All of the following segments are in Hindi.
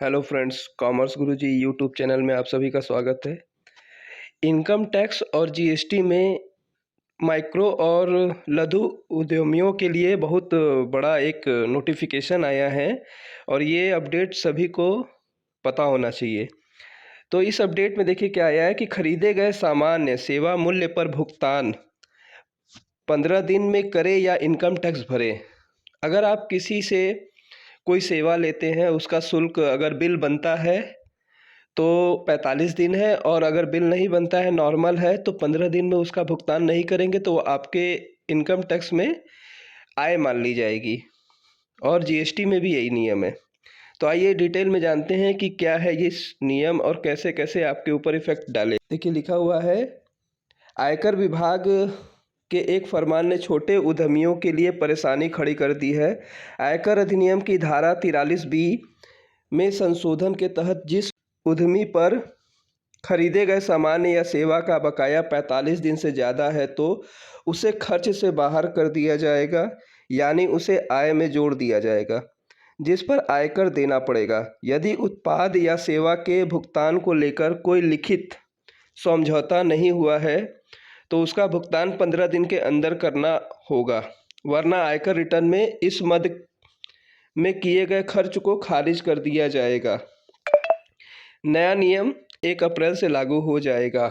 हेलो फ्रेंड्स, कॉमर्स गुरुजी यूट्यूब चैनल में आप सभी का स्वागत है। इनकम टैक्स और जीएसटी में माइक्रो और लघु उद्यमियों के लिए बहुत बड़ा एक नोटिफिकेशन आया है और ये अपडेट सभी को पता होना चाहिए। तो इस अपडेट में देखिए क्या आया है कि खरीदे गए सामान्य सेवा मूल्य पर भुगतान 15 दिन में करें या इनकम टैक्स भरें। अगर आप किसी से कोई सेवा लेते हैं, उसका शुल्क अगर बिल बनता है तो 45 दिन है, और अगर बिल नहीं बनता है, नॉर्मल है, तो 15 दिन में उसका भुगतान नहीं करेंगे तो आपके इनकम टैक्स में आय मान ली जाएगी। और जीएसटी में भी यही नियम है। तो आइए डिटेल में जानते हैं कि क्या है ये नियम और कैसे कैसे आपके ऊपर इफेक्ट डाले। देखिए लिखा हुआ है, आयकर विभाग के एक फरमान ने छोटे उद्यमियों के लिए परेशानी खड़ी कर दी है। आयकर अधिनियम की धारा 43B में संशोधन के तहत जिस उद्यमी पर खरीदे गए सामान या सेवा का बकाया 45 दिन से ज़्यादा है तो उसे खर्च से बाहर कर दिया जाएगा, यानी उसे आय में जोड़ दिया जाएगा, जिस पर आयकर देना पड़ेगा। यदि उत्पाद या सेवा के भुगतान को लेकर कोई लिखित समझौता नहीं हुआ है तो उसका भुगतान 15 दिन के अंदर करना होगा, वरना आयकर रिटर्न में इस मद में किए गए खर्च को खारिज कर दिया जाएगा। नया नियम 1 अप्रैल से लागू हो जाएगा।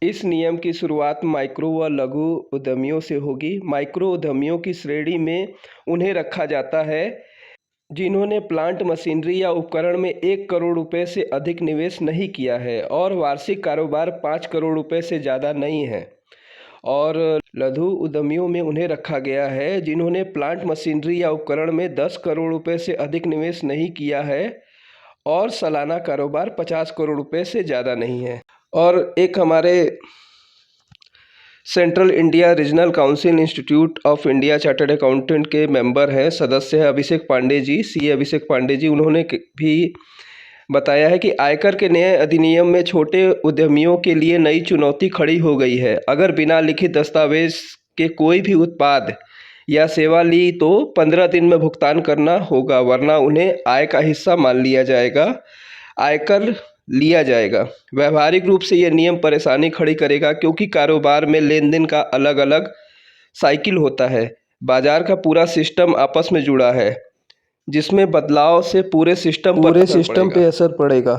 इस नियम की शुरुआत माइक्रो व लघु उद्यमियों से होगी। माइक्रो उद्यमियों की श्रेणी में उन्हें रखा जाता है जिन्होंने प्लांट मशीनरी या उपकरण में 1 करोड़ रुपए से अधिक निवेश नहीं किया है और वार्षिक कारोबार 5 करोड़ रुपए से ज़्यादा नहीं है। और लघु उद्यमियों में उन्हें रखा गया है जिन्होंने प्लांट मशीनरी या उपकरण में 10 करोड़ रुपए से अधिक निवेश नहीं किया है और सालाना कारोबार 50 करोड़ रुपए से ज़्यादा नहीं है। और एक हमारे central India regional council institute of India chartered accountant के मेंबर हैं, सदस्य हैं अभिषेक पांडे जी, सीए अभिषेक पांडे जी। उन्होंने भी बताया है कि आयकर के नए अधिनियम में छोटे उद्यमियों के लिए नई चुनौती खड़ी हो गई है। अगर बिना लिखित दस्तावेज के कोई भी उत्पाद या सेवा ली तो 15 दिन में भुगतान करना होगा, वरना उन्हें आय का हिस्सा मान लिया जाएगा, आयकर लिया जाएगा। व्यावहारिक रूप से यह नियम परेशानी खड़ी करेगा क्योंकि कारोबार में लेन देन का अलग अलग साइकिल होता है। बाजार का पूरा सिस्टम आपस में जुड़ा है, जिसमें बदलाव से पूरे सिस्टम पे असर पड़ेगा।